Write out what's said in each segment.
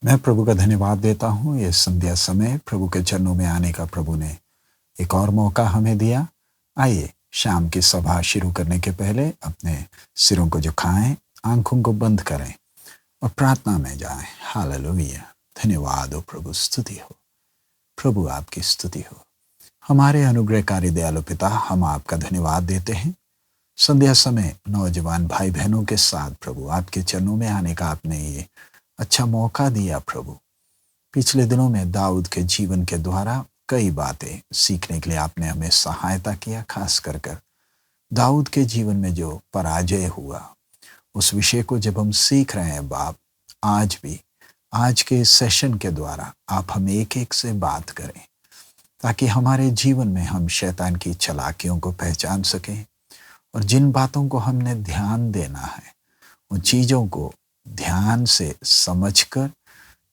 मैं प्रभु का धन्यवाद देता हूँ, ये संध्या समय प्रभु के चरणों में आने का प्रभु ने एक और मौका हमें दिया। आइए शाम की सभा शुरू करने के पहले अपने सिरों को झुकाएं, आंखों को बंद करें और प्रार्थना में जाएं। हालेलुया। धन्यवाद हो प्रभु, स्तुति हो प्रभु, आपकी स्तुति हो। हमारे अनुग्रहकारी दयालु पिता, हम आपका धन्यवाद देते हैं। संध्या समय नौजवान भाई बहनों के साथ प्रभु आपके चरणों में आने का आपने ये अच्छा मौका दिया प्रभु। पिछले दिनों में दाऊद के जीवन के द्वारा कई बातें सीखने के लिए आपने हमें सहायता किया। खास कर दाऊद के जीवन में जो पराजय हुआ, उस विषय को जब हम सीख रहे हैं बाप, आज भी आज के सेशन के द्वारा आप हमें एक एक से बात करें, ताकि हमारे जीवन में हम शैतान की चालाकियों को पहचान सकें और जिन बातों को हमने ध्यान देना है, उन चीज़ों को ध्यान से समझकर,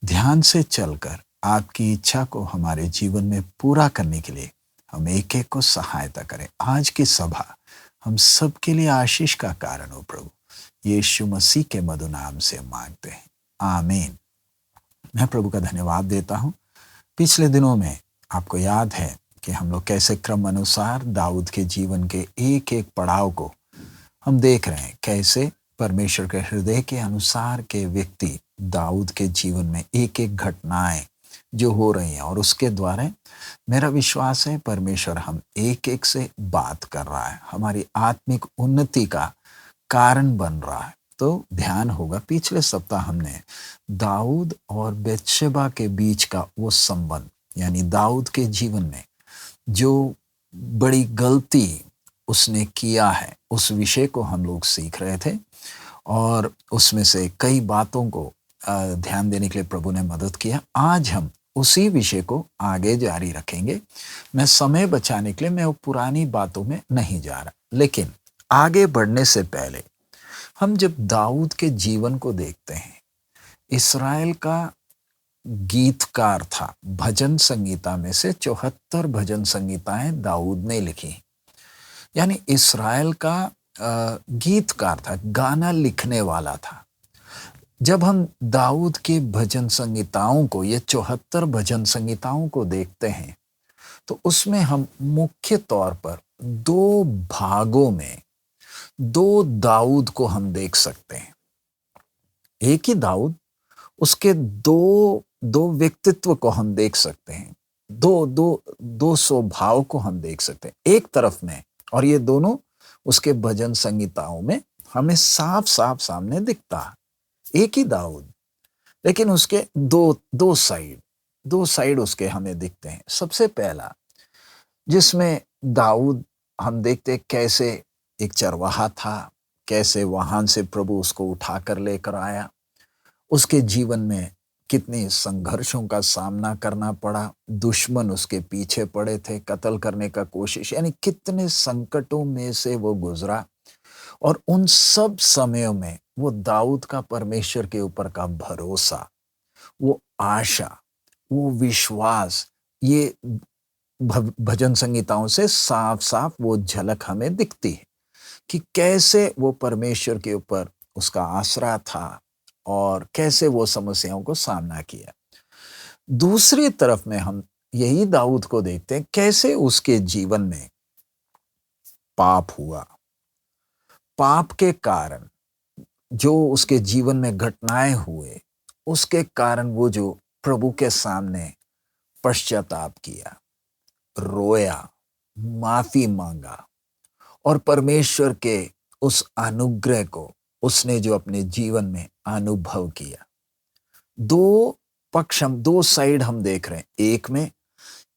ध्यान से चलकर आपकी इच्छा को हमारे जीवन में पूरा करने के लिए हम एक एक को सहायता करें। आज की सभा हम सब के लिए आशीष का कारण हो प्रभु। यीशु मसीह के मधुर नाम से मांगते हैं, आमीन। मैं प्रभु का धन्यवाद देता हूँ। पिछले दिनों में आपको याद है कि हम लोग कैसे क्रम अनुसार दाऊद के जीवन के एक एक पड़ाव को हम देख रहे हैं, कैसे परमेश्वर के हृदय के अनुसार के व्यक्ति दाऊद के जीवन में एक एक घटनाएं जो हो रही हैं, और उसके द्वारा मेरा विश्वास है परमेश्वर हम एक एक से बात कर रहा है, हमारी आत्मिक उन्नति का कारण बन रहा है। तो ध्यान होगा, पिछले सप्ताह हमने दाऊद और बेतशेबा के बीच का वो संबंध, यानी दाऊद के जीवन में जो बड़ी गलती उसने किया है, उस विषय को हम लोग सीख रहे थे और उसमें से कई बातों को ध्यान देने के लिए प्रभु ने मदद किया। आज हम उसी विषय को आगे जारी रखेंगे। मैं समय बचाने के लिए मैं वो पुरानी बातों में नहीं जा रहा, लेकिन आगे बढ़ने से पहले हम जब दाऊद के जीवन को देखते हैं, इस्राएल का गीतकार था। भजन संगीता में से 74 भजन संगीताएं दाऊद ने लिखी, यानी इस्राएल का गीतकार था, गाना लिखने वाला था। जब हम दाऊद के भजन संगीताओं को, ये 74 भजन संगीताओं को देखते हैं, तो उसमें हम मुख्य तौर पर दो भागों में दो दाऊद को हम देख सकते हैं। एक ही दाऊद, उसके दो व्यक्तित्व को हम देख सकते हैं, दो स्वभाव को हम देख सकते हैं एक तरफ में, और ये दोनों उसके भजन संगीताओं में हमें साफ साफ सामने दिखता है। एक ही दाऊद, लेकिन उसके दो साइड उसके हमें दिखते हैं। सबसे पहला जिसमें दाऊद हम देखते कैसे एक चरवाहा था, कैसे वहां से प्रभु उसको उठाकर लेकर आया, उसके जीवन में कितने संघर्षों का सामना करना पड़ा, दुश्मन उसके पीछे पड़े थे, कत्ल करने का कोशिश, यानी कितने संकटों में से वो गुजरा। और उन सब समयों में वो दाऊद का परमेश्वर के ऊपर का भरोसा, वो आशा, वो विश्वास, ये भजन संगीताओं से साफ साफ वो झलक हमें दिखती है कि कैसे वो परमेश्वर के ऊपर उसका आसरा था और कैसे वो समस्याओं को सामना किया। दूसरी तरफ में हम यही दाऊद को देखते हैं, कैसे उसके जीवन में पाप हुआ। पाप के कारण जो उसके जीवन में घटनाएं हुए, उसके कारण वो जो प्रभु के सामने पश्चाताप किया, रोया, माफी मांगा और परमेश्वर के उस अनुग्रह को उसने जो अपने जीवन में अनुभव किया। दो पक्ष हम, दो साइड हम देख रहे हैं। एक में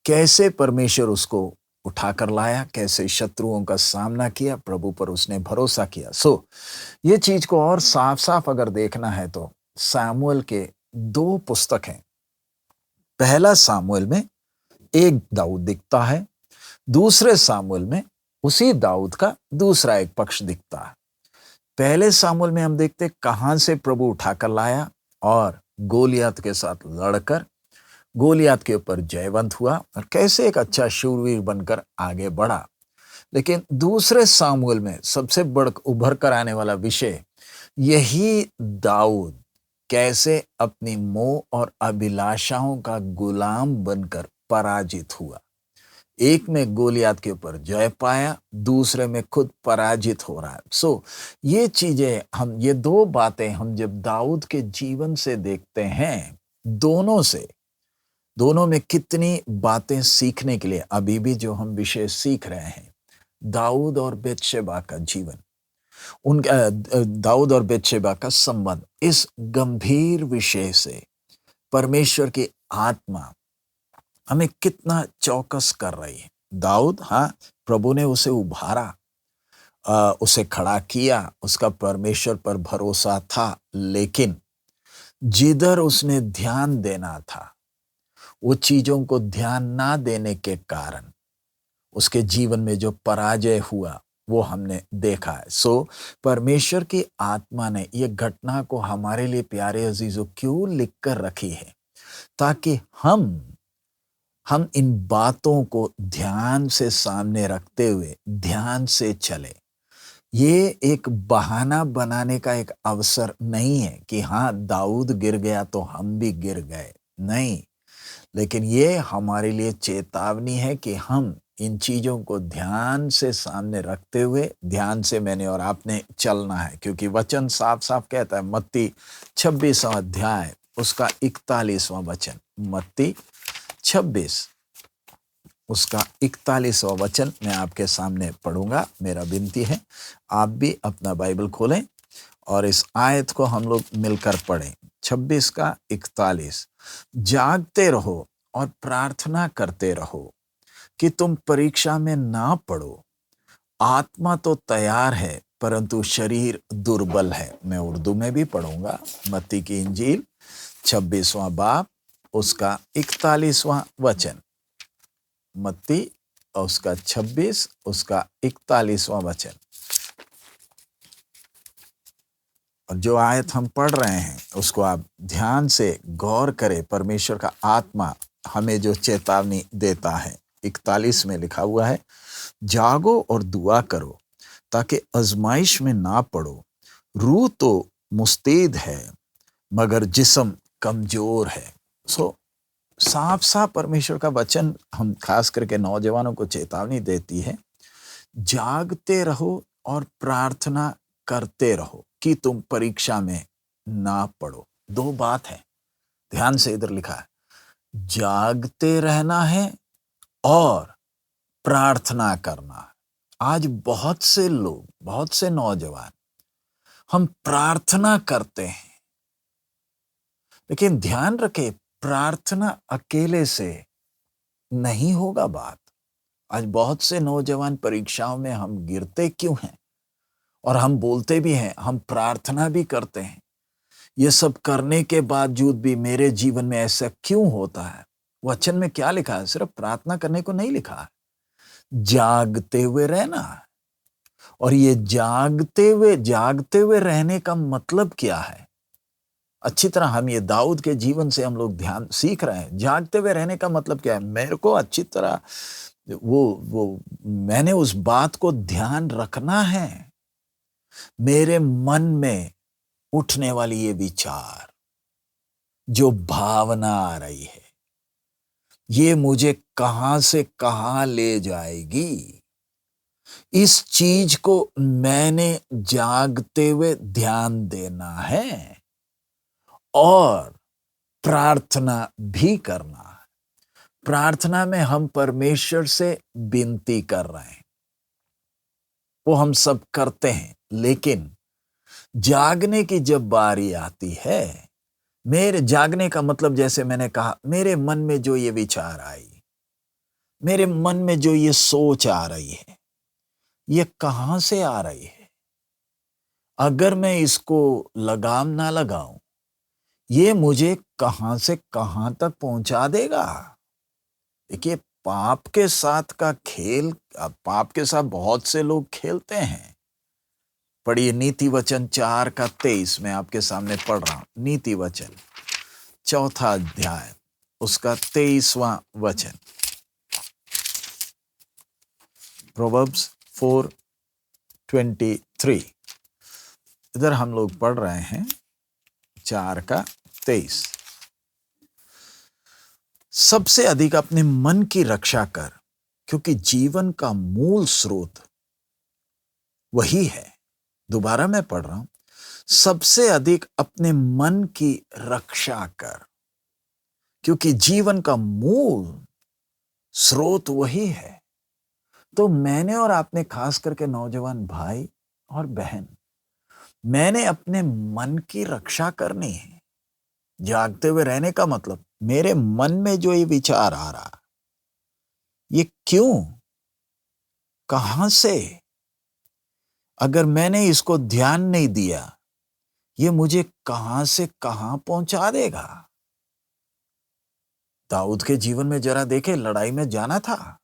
कैसे परमेश्वर उसको उठाकर लाया, कैसे शत्रुओं का सामना किया, प्रभु पर उसने भरोसा किया। ये चीज को और साफ साफ अगर देखना है तो सामुएल के दो पुस्तक हैं। पहला सामुएल में एक दाऊद दिखता है, दूसरे सामुएल में उसी दाऊद का दूसरा एक पक्ष दिखता है। पहले सामुएल में हम देखते कहां से प्रभु उठाकर लाया और गोलियत के साथ लड़कर गोलियत के ऊपर जयवंत हुआ और कैसे एक अच्छा शूरवीर बनकर आगे बढ़ा। लेकिन दूसरे सामुएल में सबसे बड़ उभर कर आने वाला विषय यही दाऊद कैसे अपनी मोह और अभिलाषाओं का गुलाम बनकर पराजित हुआ। एक में गोलियत के ऊपर जय पाया, दूसरे में खुद पराजित हो रहा है। ये चीजें ये दो बातें हम जब दाऊद के जीवन से देखते हैं, दोनों में कितनी बातें सीखने के लिए अभी भी जो हम विषय सीख रहे हैं। दाऊद और बेतशेबा का जीवन, उनका दाऊद और बेतशेबा का संबंध, इस गंभीर विषय से परमेश्वर की आत्मा हमें कितना चौकस कर रही है। दाऊद, प्रभु ने उसे उभारा, उसे खड़ा किया, उसका परमेश्वर पर भरोसा था, लेकिन जिधर उसने ध्यान देना था वो चीजों को ध्यान ना देने के कारण उसके जीवन में जो पराजय हुआ वो हमने देखा है। परमेश्वर की आत्मा ने ये घटना को हमारे लिए प्यारे अजीजों क्यों लिख कर रखी है, ताकि हम इन बातों को ध्यान से सामने रखते हुए ध्यान से चले। ये एक बहाना बनाने का एक अवसर नहीं है कि दाऊद गिर गया तो हम भी गिर गए, नहीं, लेकिन ये हमारे लिए चेतावनी है कि हम इन चीजों को ध्यान से सामने रखते हुए ध्यान से मैंने और आपने चलना है, क्योंकि वचन साफ साफ कहता है, मत्ती 26वां अध्याय उसका 41वां वचन, मत्ती 26 उसका 41वां वचन मैं आपके सामने पढ़ूंगा। मेरा विनती है आप भी अपना बाइबल खोलें और इस आयत को हम लोग मिलकर पढ़ें। 26 का 41, जागते रहो और प्रार्थना करते रहो कि तुम परीक्षा में ना पड़ो। आत्मा तो तैयार है परंतु शरीर दुर्बल है। मैं उर्दू में भी पढ़ूंगा। मत्ती की इंजील 26वां बाब उसका 41वां वचन, मत्ती उसका 26 उसका 41वां वचन। और जो आयत हम पढ़ रहे हैं उसको आप ध्यान से गौर करें। परमेश्वर का आत्मा हमें जो चेतावनी देता है, 41 में लिखा हुआ है, जागो और दुआ करो ताकि आजमाइश में ना पड़ो। रूह तो मुस्तैद है मगर जिस्म कमजोर है। साफ साफ परमेश्वर का वचन हम खास करके नौजवानों को चेतावनी देती है, जागते रहो और प्रार्थना करते रहो कि तुम परीक्षा में ना पड़ो। दो बात है, ध्यान से इधर लिखा है, जागते रहना है और प्रार्थना करना है। आज बहुत से लोग, बहुत से नौजवान, हम प्रार्थना करते हैं, लेकिन ध्यान रखें, प्रार्थना अकेले से नहीं होगा बात। आज बहुत से नौजवान परीक्षाओं में हम गिरते क्यों हैं? और हम बोलते भी हैं, हम प्रार्थना भी करते हैं, ये सब करने के बावजूद भी मेरे जीवन में ऐसा क्यों होता है? वचन में क्या लिखा है? सिर्फ प्रार्थना करने को नहीं लिखा है, जागते हुए रहना है। और ये जागते हुए रहने का मतलब क्या है? अच्छी तरह हम ये दाऊद के जीवन से हम लोग ध्यान सीख रहे हैं। जागते हुए रहने का मतलब क्या है? मेरे को अच्छी तरह मैंने उस बात को ध्यान रखना है। मेरे मन में उठने वाली ये विचार, जो भावना आ रही है, ये मुझे कहां से कहां ले जाएगी? इस चीज को मैंने जागते हुए ध्यान देना है और प्रार्थना भी करना है। प्रार्थना में हम परमेश्वर से विनती कर रहे हैं, वो हम सब करते हैं, लेकिन जागने की जब बारी आती है, मेरे जागने का मतलब जैसे मैंने कहा, मेरे मन में जो ये विचार आई, मेरे मन में जो ये सोच आ रही है, ये कहां से आ रही है? अगर मैं इसको लगाम ना लगाऊं, ये मुझे कहां से कहां तक पहुंचा देगा? देखिए, पाप के साथ का खेल, पाप के साथ बहुत से लोग खेलते हैं। पढ़िए नीति वचन 4 का 23, मैं आपके सामने पढ़ रहा हूं। नीति वचन 4 अध्याय उसका 23वां वचन, प्रोवर्ब्स 4:23। इधर हम लोग पढ़ रहे हैं, 4:23। सबसे अधिक अपने मन की रक्षा कर, क्योंकि जीवन का मूल स्रोत वही है। दोबारा मैं पढ़ रहा हूं, सबसे अधिक अपने मन की रक्षा कर, क्योंकि जीवन का मूल स्रोत वही है। तो मैंने और आपने, खास करके नौजवान भाई और बहन, मैंने अपने मन की रक्षा करनी है। जागते हुए रहने का मतलब, मेरे मन में जो ये विचार आ रहा, ये क्यों, कहां से, अगर मैंने इसको ध्यान नहीं दिया, ये मुझे कहां से कहां पहुंचा देगा। दाऊद के जीवन में जरा देखे, लड़ाई में जाना था,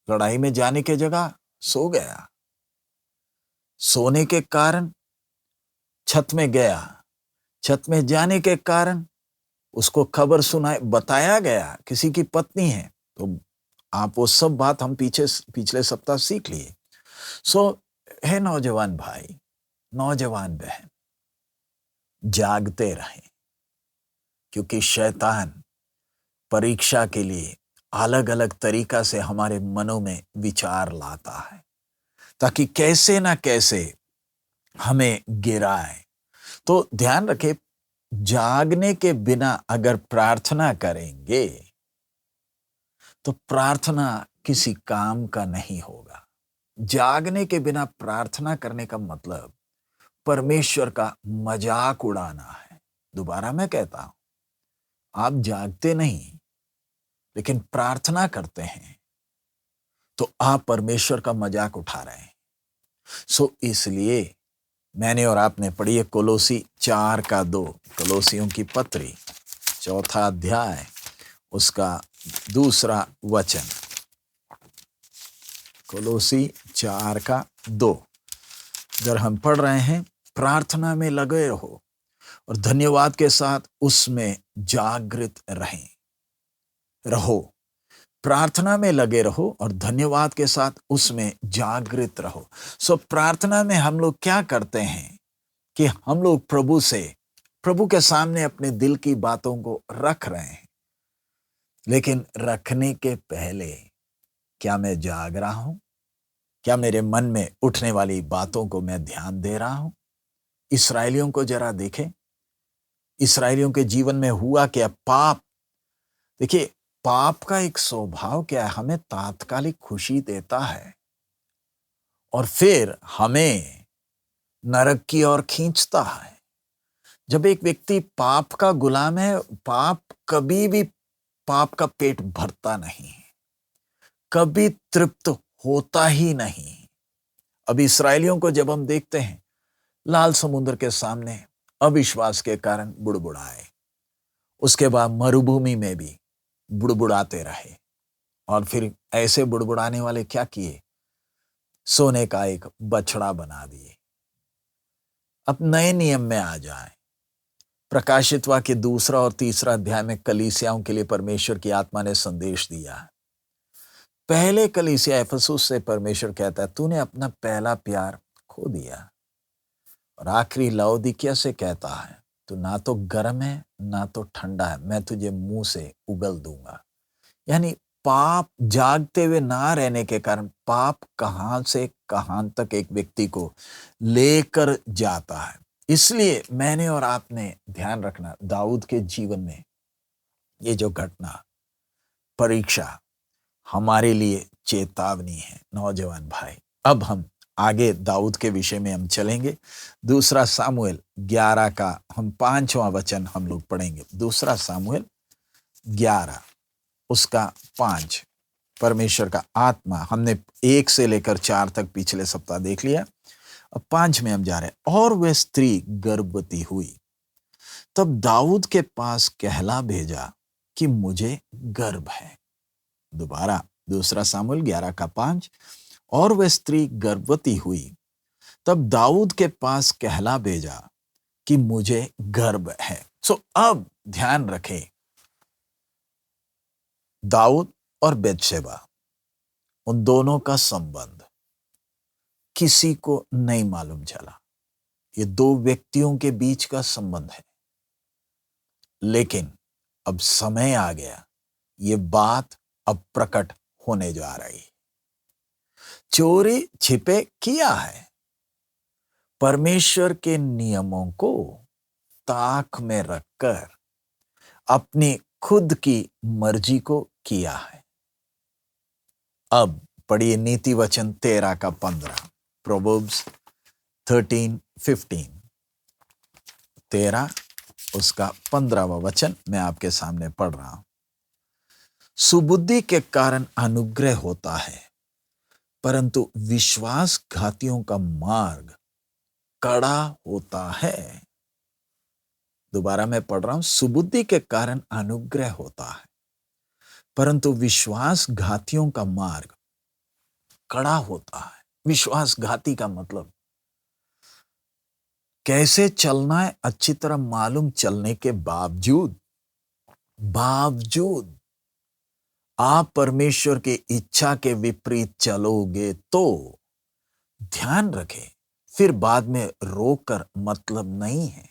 लड़ाई में जाने की जगह सो गया, सोने के कारण छत में गया, छत में जाने के कारण उसको खबर सुनाए, बताया गया किसी की पत्नी है। तो आप वो सब बात हम पिछले सप्ताह सीख लिए। है नौजवान भाई, नौजवान बहन, जागते रहें, क्योंकि शैतान परीक्षा के लिए अलग अलग तरीका से हमारे मनों में विचार लाता है, ताकि कैसे ना कैसे हमें गिराए। तो ध्यान रखें, जागने के बिना अगर प्रार्थना करेंगे तो प्रार्थना किसी काम का नहीं होगा। जागने के बिना प्रार्थना करने का मतलब परमेश्वर का मजाक उड़ाना है। दोबारा मैं कहता हूं, आप जागते नहीं लेकिन प्रार्थना करते हैं, तो आप परमेश्वर का मजाक उठा रहे हैं। इसलिए मैंने और आपने पढ़ी है कोलोसी 4:2, कोलोसियों की पत्री 4 अध्याय उसका 2 वचन। कोलोसी 4:2, अगर हम पढ़ रहे हैं, प्रार्थना में लगे रहो और धन्यवाद के साथ उसमें जागृत रहो। प्रार्थना में लगे रहो और धन्यवाद के साथ उसमें जागृत रहो। प्रार्थना में हम लोग क्या करते हैं कि हम लोग प्रभु के सामने अपने दिल की बातों को रख रहे हैं, लेकिन रखने के पहले क्या मैं जाग रहा हूं? क्या मेरे मन में उठने वाली बातों को मैं ध्यान दे रहा हूं? इस्राएलियों को जरा देखें, इस्राएलियों के जीवन में हुआ क्या? पाप, देखिए, पाप का एक स्वभाव क्या है, हमें तात्कालिक खुशी देता है और फिर हमें नरक की ओर खींचता है। जब एक व्यक्ति पाप का गुलाम है, पाप कभी भी, पाप का पेट भरता नहीं, कभी तृप्त होता ही नहीं। अब इस्राएलियों को जब हम देखते हैं, लाल समुद्र के सामने अविश्वास के कारण बुड़बुड़ाए, उसके बाद मरुभूमि में भी बुड़बुड़ाते रहे, और फिर ऐसे बुड़बुड़ाने वाले क्या किए? सोने का एक बछड़ा बना दिए। अब नए नियम में आ जाए, प्रकाशित वाक्य 2 और 3 अध्याय में कलीसियाओं के लिए परमेश्वर की आत्मा ने संदेश दिया है। पहले कलीसिया एफेसुस से परमेश्वर कहता है, तूने अपना पहला प्यार खो दिया। और आखिरी लाउदिकिया से कहता है, तू ना तो गर्म है ना तो ठंडा है, मैं तुझे मुंह से उगल दूंगा। यानी पाप, जागते हुए ना रहने के कारण पाप कहां से कहां तक एक व्यक्ति को लेकर जाता है। इसलिए मैंने और आपने ध्यान रखना, दाऊद के जीवन में ये जो घटना, परीक्षा, हमारे लिए चेतावनी है। नौजवान भाई, अब हम आगे दाऊद के विषय में हम चलेंगे। 2 सामुएल 11 का हम 5वां वचन हम लोग पढ़ेंगे। 2 सामुएल 11 उसका 5। परमेश्वर का आत्मा, हमने 1 से लेकर 4 तक पिछले सप्ताह देख लिया, अब 5 में हम जा रहे हैं। और वह स्त्री गर्भवती हुई, तब दाऊद के पास कहला भेजा कि मुझे गर्भ है। दोबारा 2 सामुएल 11 का 5, और वह स्त्री गर्भवती हुई, तब दाऊद के पास कहला भेजा कि मुझे गर्भ है। अब ध्यान रखें, दाऊद और बेतशेबा, उन दोनों का संबंध किसी को नहीं मालूम चला। ये दो व्यक्तियों के बीच का संबंध है, लेकिन अब समय आ गया, ये बात अब प्रकट होने जा रही है। चोरी छिपे किया है, परमेश्वर के नियमों को ताक में रखकर अपनी खुद की मर्जी को किया है। अब पढ़िए नीति वचन 13 का 15, प्रोवर्ब्स 13:15, 13 उसका 15वां वचन मैं आपके सामने पढ़ रहा हूं। सुबुद्धि के कारण अनुग्रह होता है, परंतु विश्वासघातियों का मार्ग कड़ा होता है। दोबारा मैं पढ़ रहा हूं, सुबुद्धि के कारण अनुग्रह होता है, परंतु विश्वासघातियों का मार्ग कड़ा होता है। विश्वासघाती का मतलब कैसे चलना है अच्छी तरह मालूम चलने के बावजूद आप परमेश्वर की इच्छा के विपरीत चलोगे तो ध्यान रखें, फिर बाद में रोकर मतलब नहीं है।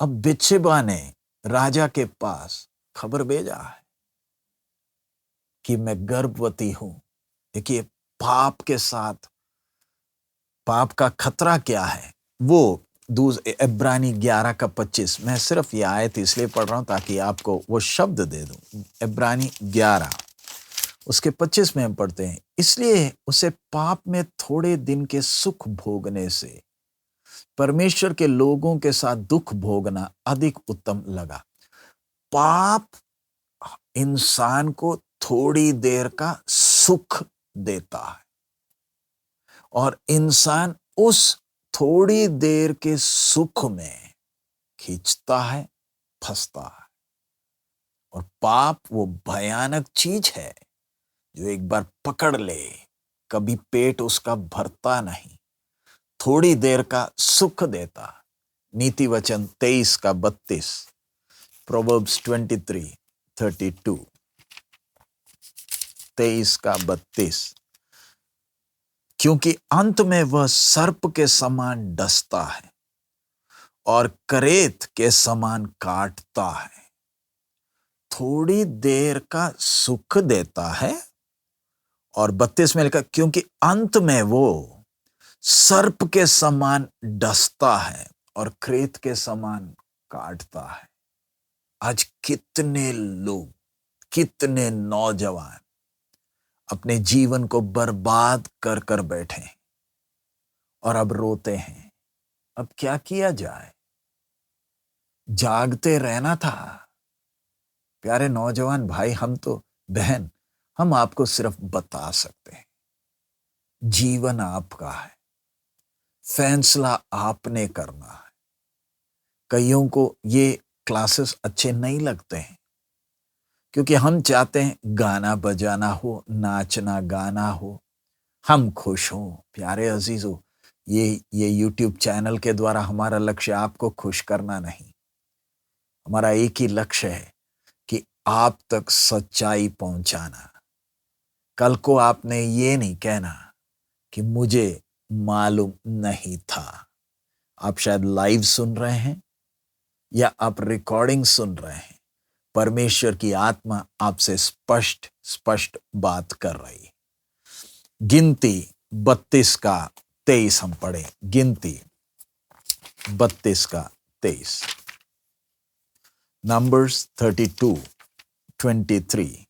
अब बित्शेबा ने राजा के पास खबर भेजा है कि मैं गर्भवती हूं। देखिए पाप के साथ पाप का खतरा क्या है, वो इब्रानी 11 का 25, मैं सिर्फ ये आयत इसलिए पढ़ रहा हूं ताकि आपको वो शब्द दे दूं। इब्रानी 11 उसके 25 में हम पढ़ते हैं, इसलिए उसे पाप में थोड़े दिन के सुख भोगने से परमेश्वर के लोगों के साथ दुख भोगना अधिक उत्तम लगा। पाप इंसान को थोड़ी देर का सुख देता है और इंसान उस थोड़ी देर के सुख में खींचता है, फंसता है। और पाप वो भयानक चीज है जो एक बार पकड़ ले कभी पेट उसका भरता नहीं, थोड़ी देर का सुख देता। नीति वचन 23 का 32, प्रोवर्ब्स 23:32, 23 का 32, क्योंकि अंत में वह सर्प के समान डसता है और करेत के समान काटता है। थोड़ी देर का सुख देता है और 32 में लिखा, क्योंकि अंत में वो सर्प के समान डसता है और करेत के समान काटता है। आज कितने लोग, कितने नौजवान अपने जीवन को बर्बाद कर कर बैठे हैं और अब रोते हैं। अब क्या किया जाए? जागते रहना था। प्यारे नौजवान भाई, हम तो बहन, हम आपको सिर्फ बता सकते हैं, जीवन आपका है, फैसला आपने करना है। कईयों को ये क्लासेस अच्छे नहीं लगते हैं क्योंकि हम चाहते हैं गाना बजाना हो, नाचना गाना हो, हम खुश हों। प्यारे अजीजों, ये YouTube चैनल के द्वारा हमारा लक्ष्य आपको खुश करना नहीं, हमारा एक ही लक्ष्य है कि आप तक सच्चाई पहुंचाना। कल को आपने ये नहीं कहना कि मुझे मालूम नहीं था। आप शायद लाइव सुन रहे हैं या आप रिकॉर्डिंग सुन रहे हैं, परमेश्वर की आत्मा आपसे स्पष्ट स्पष्ट बात कर रही है। गिनती 32 का 23 हम पढ़े, गिनती 32 का 23, नंबर्स 32:23,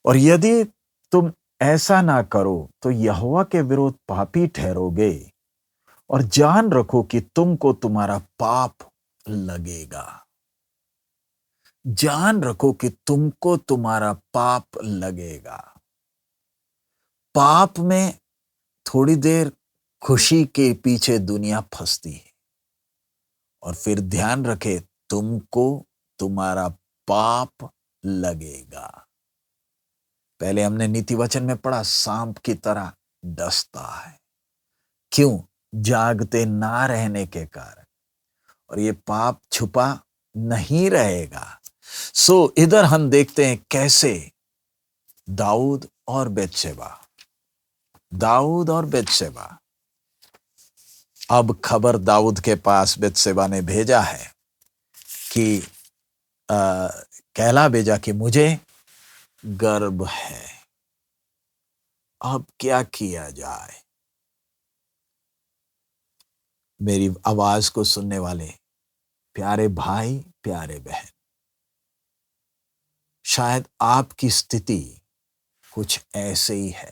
और यदि तुम ऐसा ना करो तो यहोवा के विरोध पापी ठहरोगे और जान रखो कि तुमको तुम्हारा पाप लगेगा। जान रखो कि तुमको तुम्हारा पाप लगेगा। पाप में थोड़ी देर खुशी के पीछे दुनिया फंसती है और फिर ध्यान रखे तुमको तुम्हारा पाप लगेगा। पहले हमने नीति वचन में पढ़ा, सांप की तरह डसता है। क्यों? जागते ना रहने के कारण, और ये पाप छुपा नहीं रहेगा। सो इधर हम देखते हैं कैसे दाऊद और बेतशेबा अब खबर दाऊद के पास बतशेबा ने भेजा है कि कहला भेजा कि मुझे गर्व है। अब क्या किया जाए? मेरी आवाज को सुनने वाले प्यारे भाई, प्यारे बहन, शायद आपकी स्थिति कुछ ऐसे ही है।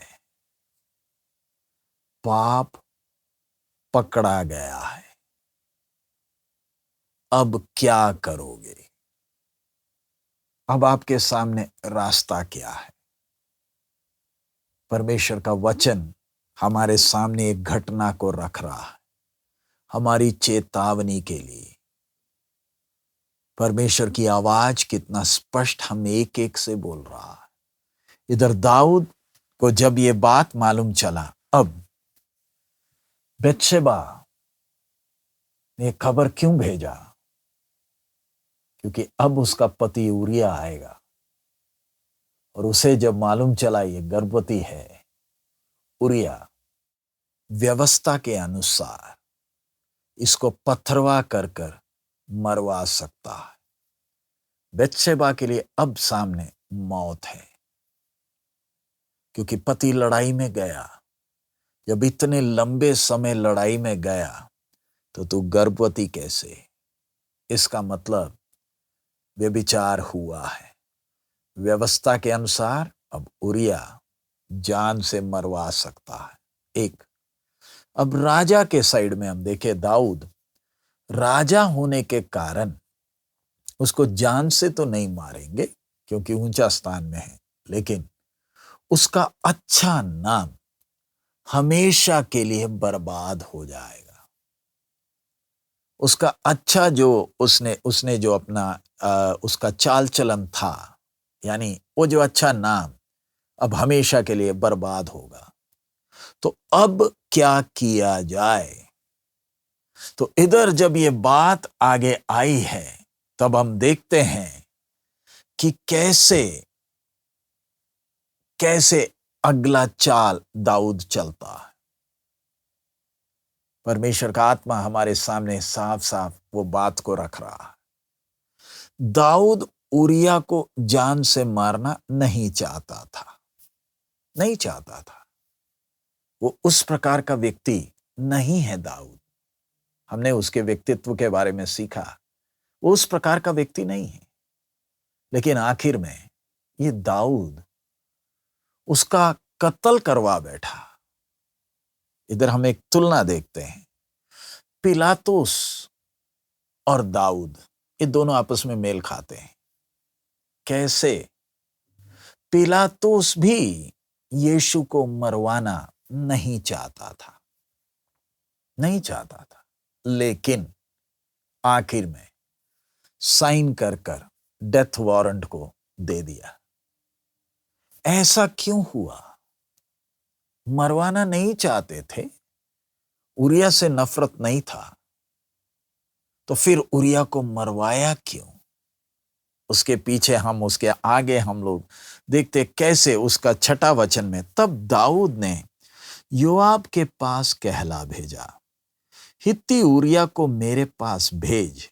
पाप पकड़ा गया है। अब क्या करोगे? अब आपके सामने रास्ता क्या है? परमेश्वर का वचन हमारे सामने एक घटना को रख रहा है, हमारी चेतावनी के लिए। परमेश्वर की आवाज कितना स्पष्ट हम एक एक से बोल रहा है। इधर दाऊद को जब ये बात मालूम चला, अब बतशेबा ने खबर क्यों भेजा? क्योंकि अब उसका पति उरिया आएगा, और उसे जब मालूम चला ये गर्भवती है, उरिया व्यवस्था के अनुसार इसको पथरवा कर कर मरवा सकता है। बतशेबा के लिए अब सामने मौत है, क्योंकि पति लड़ाई में गया। जब इतने लंबे समय लड़ाई में गया तो तू गर्भवती कैसे? इसका मतलब व्यभिचार हुआ है। व्यवस्था के अनुसार अब उरिया जान से मरवा सकता है। एक, अब राजा के साइड में हम देखें, दाऊद राजा होने के कारण उसको जान से तो नहीं मारेंगे क्योंकि ऊंचा स्थान में है, लेकिन उसका अच्छा नाम हमेशा के लिए बर्बाद हो जाएगा। उसका अच्छा जो उसने जो अपना उसका चाल चलन था, यानी वो जो अच्छा नाम अब हमेशा के लिए बर्बाद होगा। तो अब क्या किया जाए? तो इधर जब ये बात आगे आई है, तब हम देखते हैं कि कैसे अगला चाल दाऊद चलता है। परमेश्वर का आत्मा हमारे सामने साफ साफ वो बात को रख रहा है। दाऊद उरिया को जान से मारना नहीं चाहता था। वो उस प्रकार का व्यक्ति नहीं है दाऊद। हमने उसके व्यक्तित्व के बारे में सीखा, वो उस प्रकार का व्यक्ति नहीं है। लेकिन आखिर में ये दाऊद उसका कत्ल करवा बैठा। इधर हम एक तुलना देखते हैं, पिलातुस और दाऊद, ये दोनों आपस में मेल खाते हैं। कैसे? पिलातुस भी यीशु को मरवाना नहीं चाहता था, लेकिन आखिर में साइन कर डेथ वारंट को दे दिया। ऐसा क्यों हुआ? मरवाना नहीं चाहते थे, उरिया से नफरत नहीं था, तो फिर उरिया को मरवाया क्यों? उसके पीछे उसके आगे हम लोग देखते कैसे उसका 6 वचन में, तब दाऊद ने योआब के पास कहला भेजा, हित्ती उरिया को मेरे पास भेज।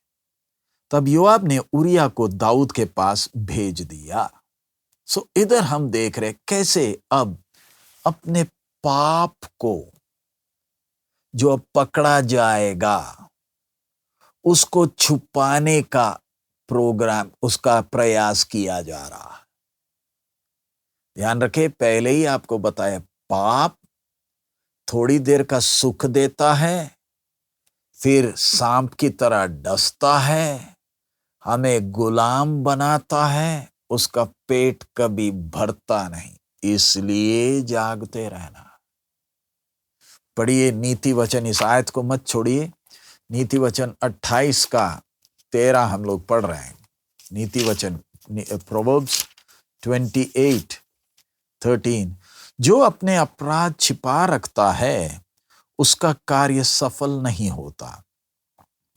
तब योआब ने उरिया को दाऊद के पास भेज दिया। सो इधर हम देख रहे कैसे अब अपने पाप को जो अब पकड़ा जाएगा, उसको छुपाने का प्रोग्राम, उसका प्रयास किया जा रहा है। ध्यान रखें, पहले ही आपको बताया, पाप थोड़ी देर का सुख देता है, फिर सांप की तरह डसता है, हमें गुलाम बनाता है, उसका पेट कभी भरता नहीं। इसलिए जागते रहना। पढ़िए नीति वचन, इस आयत को मत छोड़िए। नीति वचन 28 का 13 हम लोग पढ़ रहे हैं। नीति वचन प्रोवर्ब्स 28:13, जो अपने अपराध छिपा रखता है उसका कार्य सफल नहीं होता,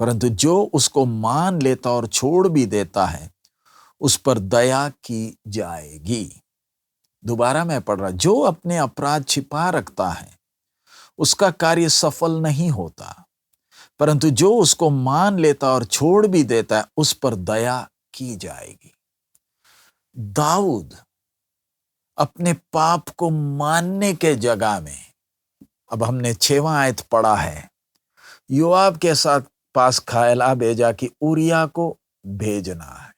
परंतु जो उसको मान लेता और छोड़ भी देता है उस पर दया की जाएगी। दोबारा मैं पढ़ रहा, जो अपने अपराध छिपा रखता है उसका कार्य सफल नहीं होता, परंतु जो उसको मान लेता और छोड़ भी देता है उस पर दया की जाएगी। दाऊद अपने पाप को मानने के जगह में, अब हमने 6वां आयत पढ़ा है, योआब के साथ पास ख्याला भेजा कि उरिया को भेजना है।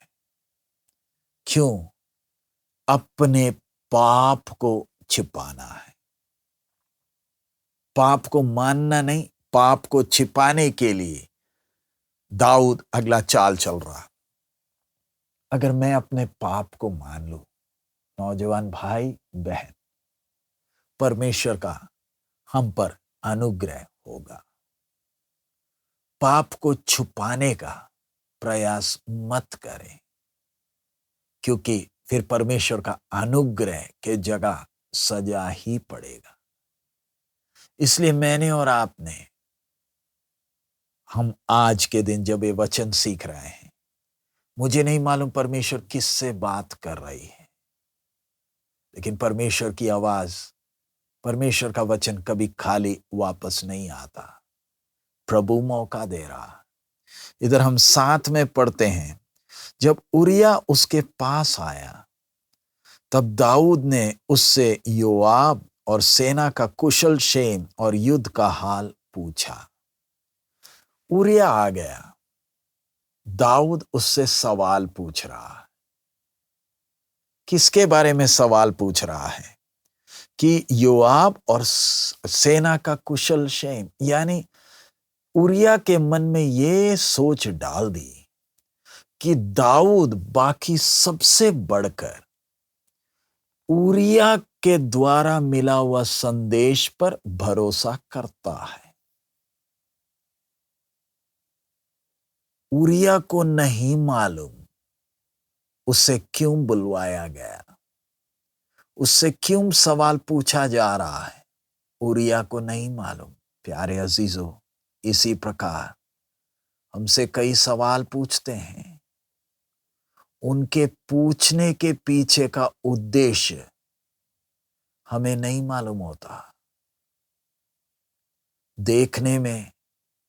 क्यों? अपने पाप को छिपाना है। पाप को मानना नहीं, पाप को छिपाने के लिए दाऊद अगला चाल चल रहा। अगर मैं अपने पाप को मान लूं, नौजवान भाई बहन, परमेश्वर का हम पर अनुग्रह होगा। पाप को छुपाने का प्रयास मत करें, क्योंकि फिर परमेश्वर का अनुग्रह के जगह सजा ही पड़ेगा। इसलिए मैंने और आपने, हम आज के दिन जब ये वचन सीख रहे हैं, मुझे नहीं मालूम परमेश्वर किससे बात कर रही है, लेकिन परमेश्वर की आवाज, परमेश्वर का वचन कभी खाली वापस नहीं आता। प्रभु मौका दे रहा। इधर हम साथ में पढ़ते हैं, जब उरिया उसके पास आया तब दाऊद ने उससे योआब और सेना का कुशल क्षेम और युद्ध का हाल पूछा। उरिया आ गया, दाऊद उससे सवाल पूछ रहा है। किसके बारे में सवाल पूछ रहा है? कि योआब और सेना का कुशल क्षेम, यानी उरिया के मन में ये सोच डाल दी कि दाऊद बाकी सबसे बढ़कर उरिया के द्वारा मिला हुआ संदेश पर भरोसा करता है। उरिया को नहीं मालूम उससे क्यों बुलवाया गया, उससे क्यों सवाल पूछा जा रहा है, उरिया को नहीं मालूम। प्यारे अजीजों, इसी प्रकार हमसे कई सवाल पूछते हैं, उनके पूछने के पीछे का उद्देश्य हमें नहीं मालूम होता। देखने में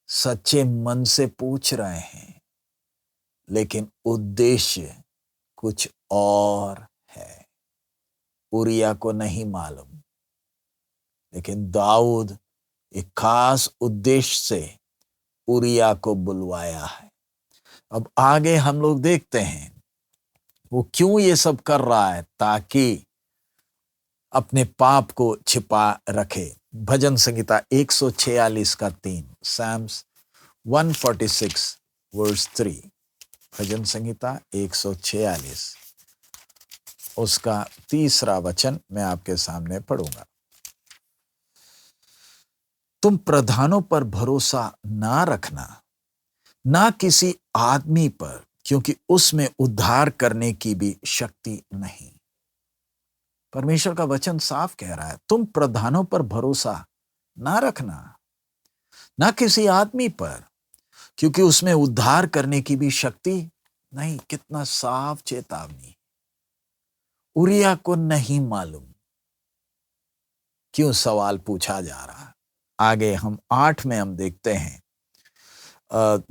सच्चे मन से पूछ रहे हैं, लेकिन उद्देश्य कुछ और है। उरिया को नहीं मालूम, लेकिन दाऊद एक खास उद्देश्य से उरिया को बुलवाया है। अब आगे हम लोग देखते हैं वो क्यों ये सब कर रहा है, ताकि अपने पाप को छिपा रखे। भजन संहिता 146 का 3, Psalms 146 वर्स 3, भजन संहिता 146 उसका 3रा वचन मैं आपके सामने पढ़ूंगा। तुम प्रधानों पर भरोसा ना रखना, ना किसी आदमी पर, क्योंकि उसमें उद्धार करने की भी शक्ति नहीं। परमेश्वर का वचन साफ कह रहा है, तुम प्रधानों पर भरोसा ना रखना, ना किसी आदमी पर, क्योंकि उसमें उद्धार करने की भी शक्ति नहीं। कितना साफ चेतावनी। उरिया को नहीं मालूम क्यों सवाल पूछा जा रहा। आगे हम 8 में हम देखते हैं,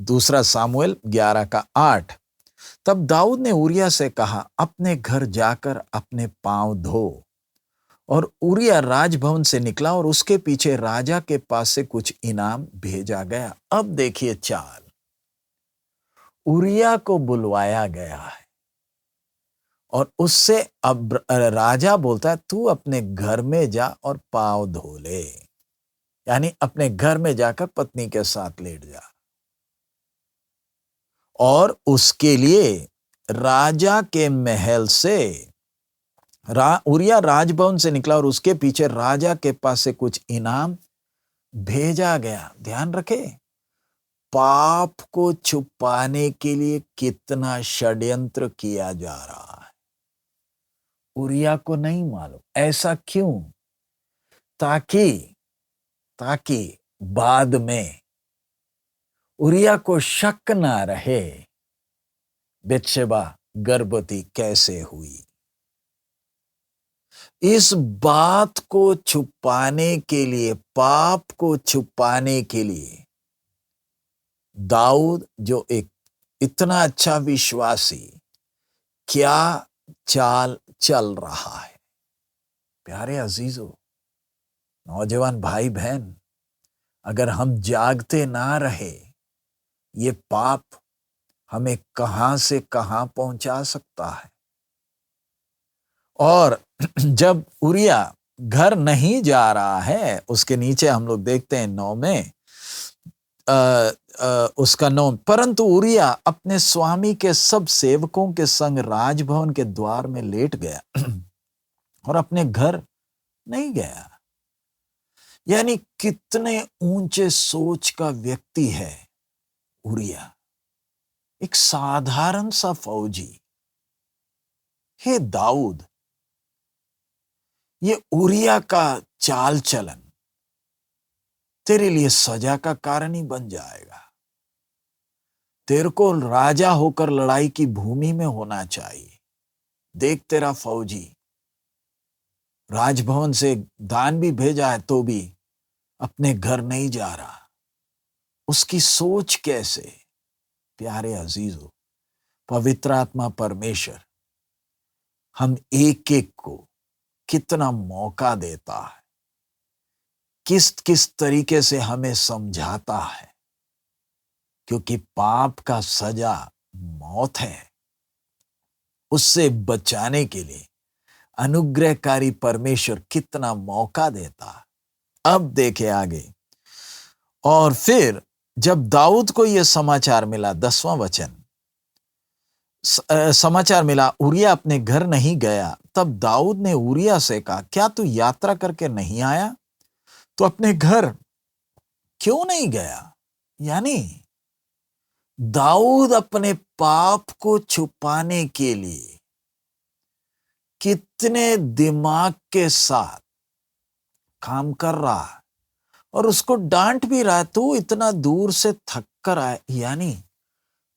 2 सामुएल 11 का 8। तब दाऊद ने उरिया से कहा, अपने घर जाकर अपने पांव धो। और उरिया राजभवन से निकला और उसके पीछे राजा के पास से कुछ इनाम भेजा गया। अब देखिए चाल, उरिया को बुलवाया गया है और उससे अब राजा बोलता है, तू अपने घर में जा और पांव धो ले, यानी अपने घर में जाकर पत्नी के साथ लेट जा। और उसके लिए राजा के महल से उरिया राजभवन से निकला और उसके पीछे राजा के पास से कुछ इनाम भेजा गया। ध्यान रखे, पाप को छुपाने के लिए कितना षड्यंत्र किया जा रहा है। उरिया को नहीं मालूम। ऐसा क्यों? ताकि बाद में उरिया को शक ना रहे बत्शेबा गर्भवती कैसे हुई। इस बात को छुपाने के लिए, पाप को छुपाने के लिए दाऊद जो एक इतना अच्छा विश्वासी क्या चाल चल रहा है। प्यारे अजीजों, नौजवान भाई बहन, अगर हम जागते ना रहे, ये पाप हमें कहां से कहां पहुंचा सकता है। और जब उरिया घर नहीं जा रहा है, उसके नीचे हम लोग देखते हैं 9 में उसका 9, परंतु उरिया अपने स्वामी के सब सेवकों के संग राजभवन के द्वार में लेट गया और अपने घर नहीं गया। यानी कितने ऊंचे सोच का व्यक्ति है उरिया, एक साधारण सा फौजी। हे दाऊद, ये उरिया का चाल चलन तेरे लिए सजा का कारण ही बन जाएगा। तेरे को राजा होकर लड़ाई की भूमि में होना चाहिए। देख, तेरा फौजी राजभवन से दान भी भेजा है तो भी अपने घर नहीं जा रहा। उसकी सोच कैसे। प्यारे अजीजों, पवित्र आत्मा परमेश्वर हम एक एक को कितना मौका देता है, किस किस तरीके से हमें समझाता है, क्योंकि पाप का सजा मौत है। उससे बचाने के लिए अनुग्रहकारी परमेश्वर कितना मौका देता है। अब देखे आगे। और फिर जब दाऊद को यह समाचार मिला, 10वां वचन, समाचार मिला उरिया अपने घर नहीं गया, तब दाऊद ने उरिया से कहा, क्या तू यात्रा करके नहीं आया? तो अपने घर क्यों नहीं गया? यानी दाऊद अपने पाप को छुपाने के लिए कितने दिमाग के साथ काम कर रहा है, और उसको डांट भी रहा है, तू इतना दूर से थक कर आए। यानी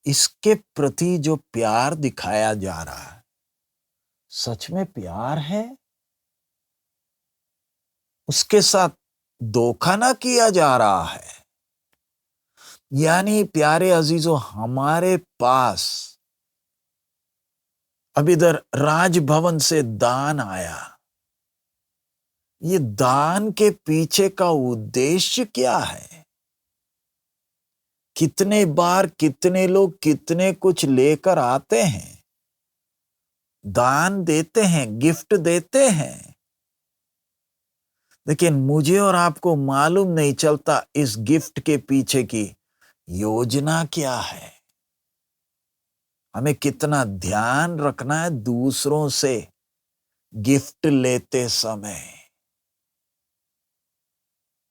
इसके प्रति जो प्यार दिखाया जा रहा है, सच में प्यार है। उसके साथ धोखा ना किया जा रहा है। यानी प्यारे अजीजों, हमारे पास अब इधर राजभवन से दान आया। ये दान के पीछे का उद्देश्य क्या है? कितने बार कितने लोग कितने कुछ लेकर आते हैं, दान देते हैं, गिफ्ट देते हैं, लेकिन मुझे और आपको मालूम नहीं चलता इस गिफ्ट के पीछे की योजना क्या है। हमें कितना ध्यान रखना है दूसरों से गिफ्ट लेते समय।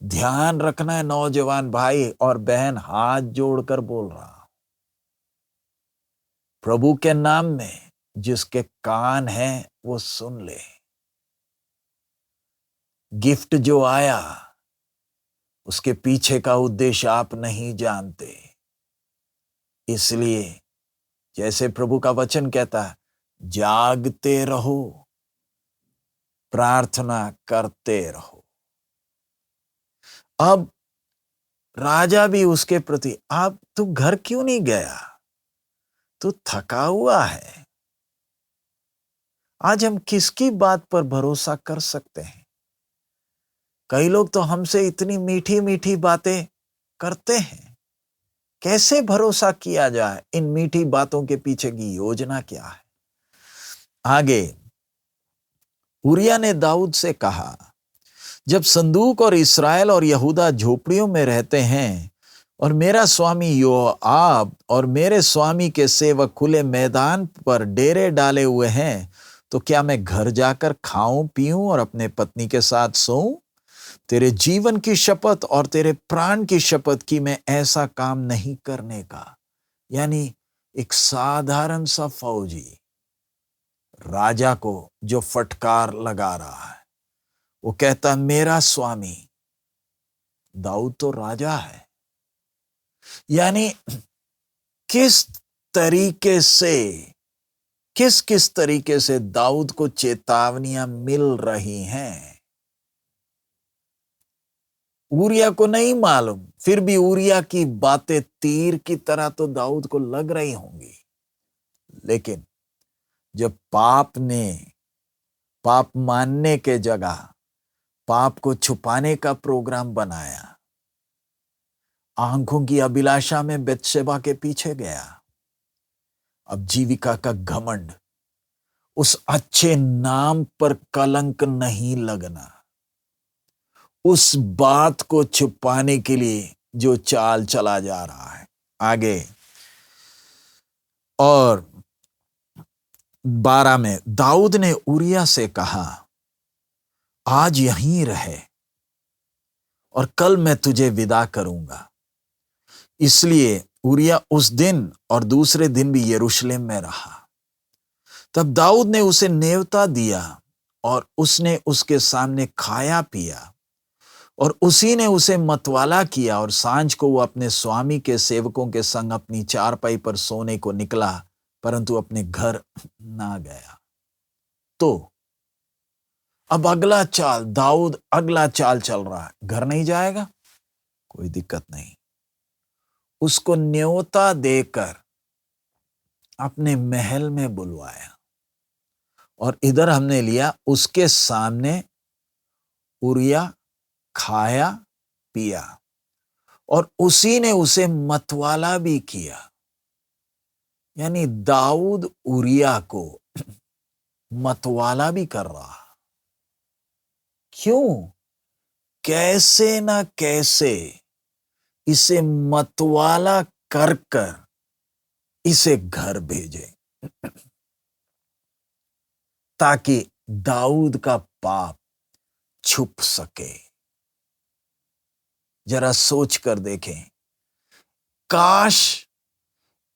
ध्यान रखना है नौजवान भाई और बहन, हाथ जोड़कर बोल रहा हूं, प्रभु के नाम में जिसके कान हैं वो सुन ले। गिफ्ट जो आया उसके पीछे का उद्देश्य आप नहीं जानते। इसलिए जैसे प्रभु का वचन कहता है, जागते रहो, प्रार्थना करते रहो। अब राजा भी उसके प्रति, आप तू घर क्यों नहीं गया? तू थका हुआ है। आज हम किसकी बात पर भरोसा कर सकते हैं? कई लोग तो हमसे इतनी मीठी मीठी बातें करते हैं, कैसे भरोसा किया जाए? इन मीठी बातों के पीछे की योजना क्या है? आगे उरिया ने दाऊद से कहा, जब संदूक और इस्राएल और यहूदा झोपड़ियों में रहते हैं और मेरा स्वामी योआब और मेरे स्वामी के सेवक खुले मैदान पर डेरे डाले हुए हैं, तो क्या मैं घर जाकर खाऊं पीऊं और अपने पत्नी के साथ सोऊं? तेरे जीवन की शपथ और तेरे प्राण की शपथ की मैं ऐसा काम नहीं करने का। यानी एक साधारण सा फौजी राजा को जो फटकार लगा रहा है, वो कहता, मेरा स्वामी दाऊद तो राजा है। यानी किस तरीके से दाऊद को चेतावनियां मिल रही हैं। ऊरिया को नहीं मालूम, फिर भी ऊरिया की बातें तीर की तरह तो दाऊद को लग रही होंगी। लेकिन जब पाप मानने के जगह पाप को छुपाने का प्रोग्राम बनाया, आंखों की अभिलाषा में बेतशेबा के पीछे गया, अब जीविका का घमंड, उस अच्छे नाम पर कलंक नहीं लगना, उस बात को छुपाने के लिए जो चाल चला जा रहा है आगे। और 12 में दाऊद ने उरिया से कहा, आज यहीं रहे और कल मैं तुझे विदा करूंगा। इसलिए उरिया उस दिन और दूसरे दिन भी यरूशलेम में रहा। तब दाऊद ने उसे नेवता दिया और उसने उसके सामने खाया पिया, और उसी ने उसे मतवाला किया, और सांझ को वो अपने स्वामी के सेवकों के संग अपनी चारपाई पर सोने को निकला, परंतु अपने घर ना गया। तो अब दाऊद अगला चाल चल रहा है। घर नहीं जाएगा, कोई दिक्कत नहीं, उसको न्योता देकर अपने महल में बुलवाया, और इधर हमने लिया उसके सामने उरिया खाया पिया, और उसी ने उसे मतवाला भी किया। यानी दाऊद उरिया को मतवाला भी कर रहा। क्यों? कैसे ना कैसे इसे मतवाला कर कर इसे घर भेजे, ताकि दाऊद का पाप छुप सके। जरा सोच कर देखें, काश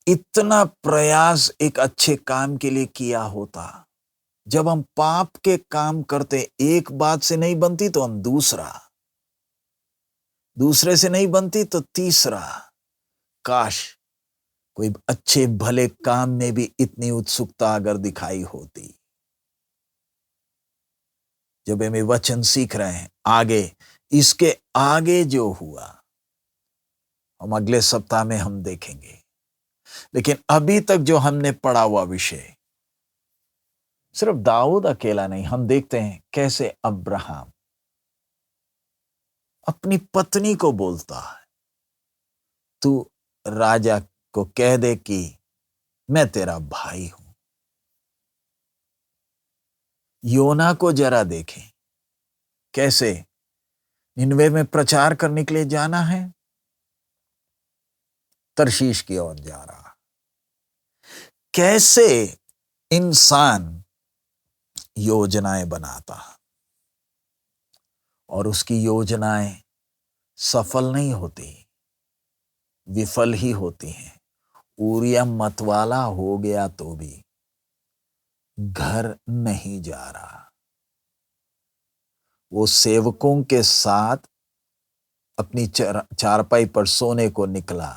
इतना प्रयास एक अच्छे काम के लिए किया होता। जब हम पाप के काम करते, एक बात से नहीं बनती तो हम दूसरे से नहीं बनती तो तीसरा। काश कोई अच्छे भले काम में भी इतनी उत्सुकता अगर दिखाई होती। जब हमें वचन सीख रहे हैं, आगे इसके आगे जो हुआ हम अगले सप्ताह में हम देखेंगे। लेकिन अभी तक जो हमने पढ़ा हुआ विषय, सिर्फ दाऊद अकेला नहीं, हम देखते हैं कैसे अब्राहम अपनी पत्नी को बोलता है, तू राजा को कह दे कि मैं तेरा भाई हूं। योना को जरा देखें, कैसे निनवे में प्रचार करने के लिए जाना है, तरशीश की ओर जा रहा। कैसे इंसान योजनाएं बनाता और उसकी योजनाएं सफल नहीं होती, विफल ही होती हैं। ऊरिया मतवाला हो गया तो भी घर नहीं जा रहा। वो सेवकों के साथ अपनी चारपाई पर सोने को निकला,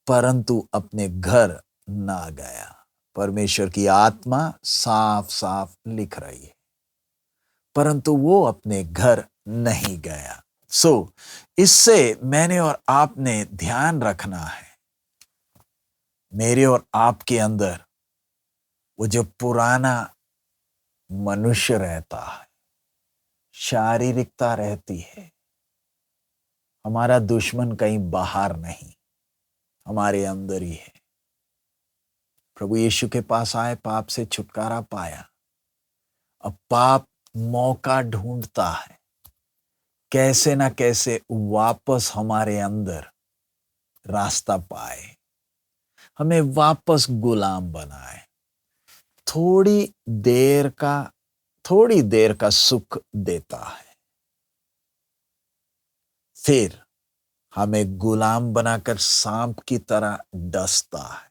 परंतु अपने घर ना गया। परमेश्वर की आत्मा साफ साफ लिख रही है, परंतु वो अपने घर नहीं गया। इससे मैंने और आपने ध्यान रखना है, मेरे और आपके अंदर वो जो पुराना मनुष्य रहता है, शारीरिकता रहती है। हमारा दुश्मन कहीं बाहर नहीं, हमारे अंदर ही है। प्रभु यीशु के पास आए, पाप से छुटकारा पाया। अब पाप मौका ढूंढता है कैसे ना कैसे वापस हमारे अंदर रास्ता पाए, हमें वापस गुलाम बनाए। थोड़ी देर का सुख देता है, फिर हमें गुलाम बनाकर सांप की तरह डसता है,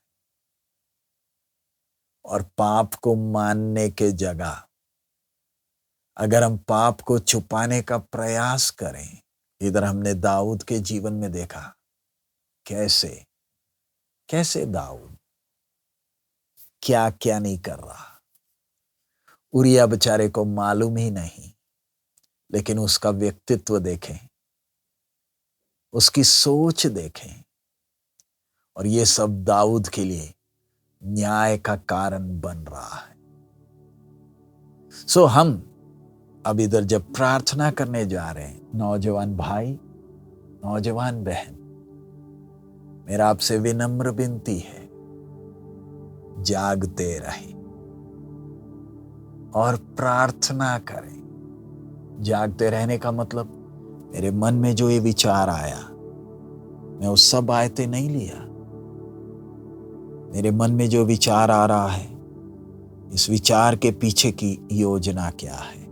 और पाप को मानने के जगह अगर हम पाप को छुपाने का प्रयास करें, इधर हमने दाऊद के जीवन में देखा कैसे दाऊद क्या क्या नहीं कर रहा। उरिया बेचारे को मालूम ही नहीं, लेकिन उसका व्यक्तित्व देखें, उसकी सोच देखें, और ये सब दाऊद के लिए न्याय का कारण बन रहा है। सो हम अब इधर जब प्रार्थना करने जा रहे हैं, नौजवान भाई, नौजवान बहन, मेरा आपसे विनम्र विनती है, जागते रहें और प्रार्थना करें। जागते रहने का मतलब, मेरे मन में जो ये विचार आया, मैं उस सब आयतें नहीं लिया। मेरे मन में जो विचार आ रहा है, इस विचार के पीछे की योजना क्या है,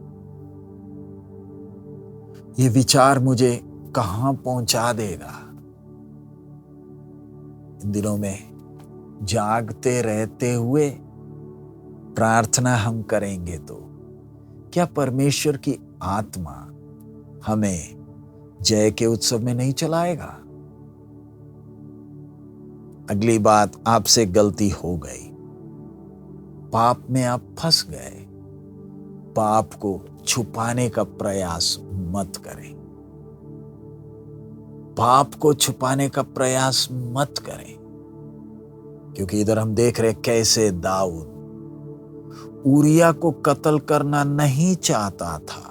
ये विचार मुझे कहां पहुंचा देगा। इन दिनों में जागते रहते हुए प्रार्थना हम करेंगे तो क्या परमेश्वर की आत्मा हमें जय के उत्सव में नहीं चलाएगा? अगली बात, आपसे गलती हो गई, पाप में आप फंस गए, पाप को छुपाने का प्रयास मत करें। पाप को छुपाने का प्रयास मत करें, क्योंकि इधर हम देख रहे कैसे दाऊद ऊरिया को कत्ल करना नहीं चाहता था।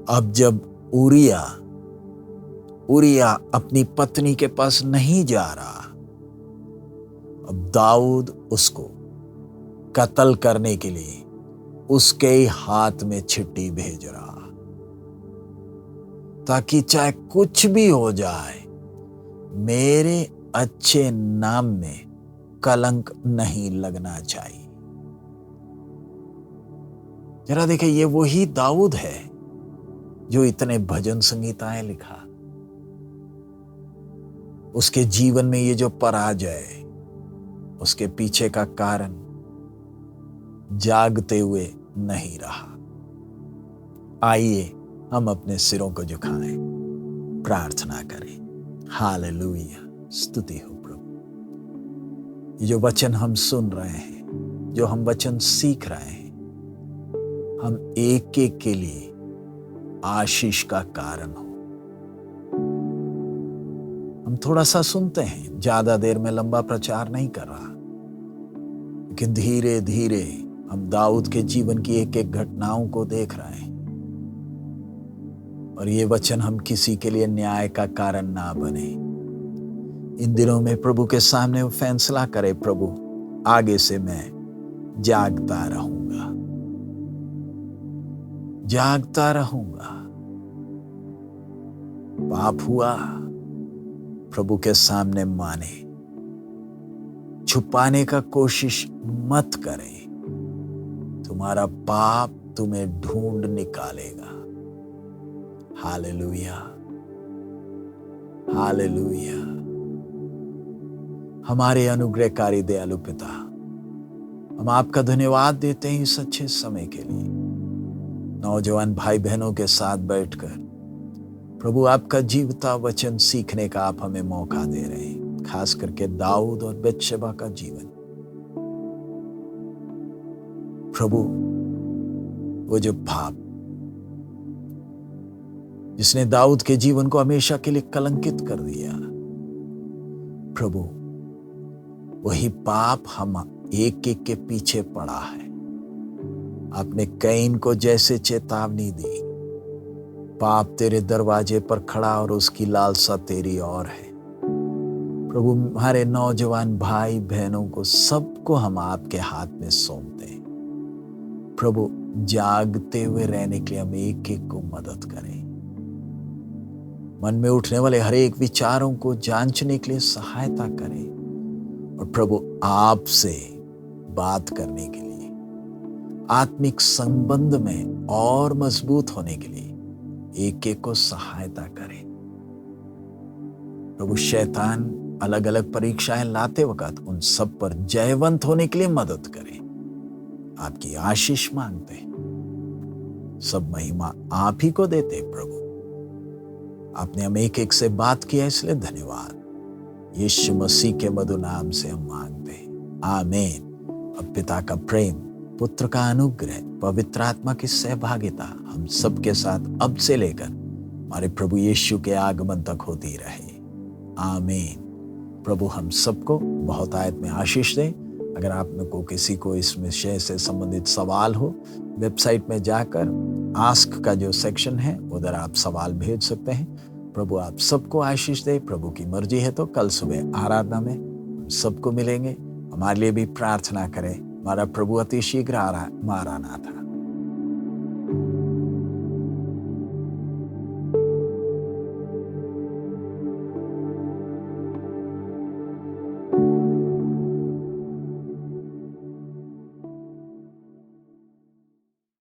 अब जब ऊरिया अपनी पत्नी के पास नहीं जा रहा, अब दाऊद उसको कत्ल करने के लिए उसके ही हाथ में चिट्ठी भेज रहा, ताकि चाहे कुछ भी हो जाए, मेरे अच्छे नाम में कलंक नहीं लगना चाहिए। जरा देखिए, ये वही दाऊद है जो इतने भजन संगीताएं लिखा। उसके जीवन में ये जो पराजय, उसके पीछे का कारण जागते हुए नहीं रहा। आइए हम अपने सिरों को झुकाएं, प्रार्थना करें। हालेलुया, स्तुति हो प्रभु। ये जो वचन हम सुन रहे हैं, जो हम वचन सीख रहे हैं, हम एक एक के लिए आशीष का कारण हो। हम थोड़ा सा सुनते हैं, ज्यादा देर में लंबा प्रचार नहीं कर रहा, लेकिन धीरे धीरे हम दाऊद के जीवन की एक एक घटनाओं को देख रहे हैं। और ये वचन हम किसी के लिए न्याय का कारण ना बने। इन दिनों में प्रभु के सामने वो फैसला करे, प्रभु आगे से मैं जागता रहूंगा, जागता रहूंगा। पाप हुआ, प्रभु के सामने माने, छुपाने का कोशिश मत करें। तुम्हारा पाप तुम्हें ढूंढ निकालेगा। Hallelujah, hallelujah. हमारे अनुग्रहकारी दयालु पिता, हम आपका धन्यवाद देते हैं इस अच्छे समय के लिए। नौजवान भाई बहनों के साथ बैठकर प्रभु आपका जीवता वचन सीखने का आप हमें मौका दे रहे हैं, खास करके दाऊद और बत्शेबा का जीवन। प्रभु, वो जो पाप जिसने दाऊद के जीवन को हमेशा के लिए कलंकित कर दिया, प्रभु वही पाप हम एक एक के पीछे पड़ा है। आपने कैन को जैसे चेतावनी दी, पाप तेरे दरवाजे पर खड़ा और उसकी लालसा तेरी ओर है। प्रभु, हमारे नौजवान भाई बहनों को, सबको हम आपके हाथ में सौंपते हैं। प्रभु, जागते हुए रहने के लिए हम एक एक को मदद करें। मन में उठने वाले हर एक विचारों को जांचने के लिए सहायता करें। और प्रभु, आपसे बात करने के लिए, आत्मिक संबंध में और मजबूत होने के लिए एक एक को सहायता करें। प्रभु, शैतान अलग अलग परीक्षाएं लाते वक्त उन सब पर जयवंत होने के लिए मदद करें। आपकी आशीष मांगते हैं, सब महिमा आप ही को देते। प्रभु, आपने हम एक एक से बात किया, इसलिए धन्यवाद। यीशु मसीह के मधुर नाम से हम मांगते हैं, आमीन। अब पिता का प्रेम, पुत्र का अनुग्रह, पवित्र आत्मा की सहभागिता हम सबके साथ अब से लेकर हमारे प्रभु यीशु के आगमन तक होती रहे। आमीन। प्रभु हम सबको बहुत आयत में आशीष दे। अगर आप में को किसी को इस विषय से संबंधित सवाल हो, वेबसाइट में जाकर आस्क का जो सेक्शन है उधर आप सवाल भेज सकते हैं। प्रभु आप सबको आशीष दे। प्रभु की मर्जी है तो कल सुबह आराधना में हम सबको मिलेंगे। हमारे लिए भी प्रार्थना करें। हमारा प्रभु अति शीघ्र मारा ना था।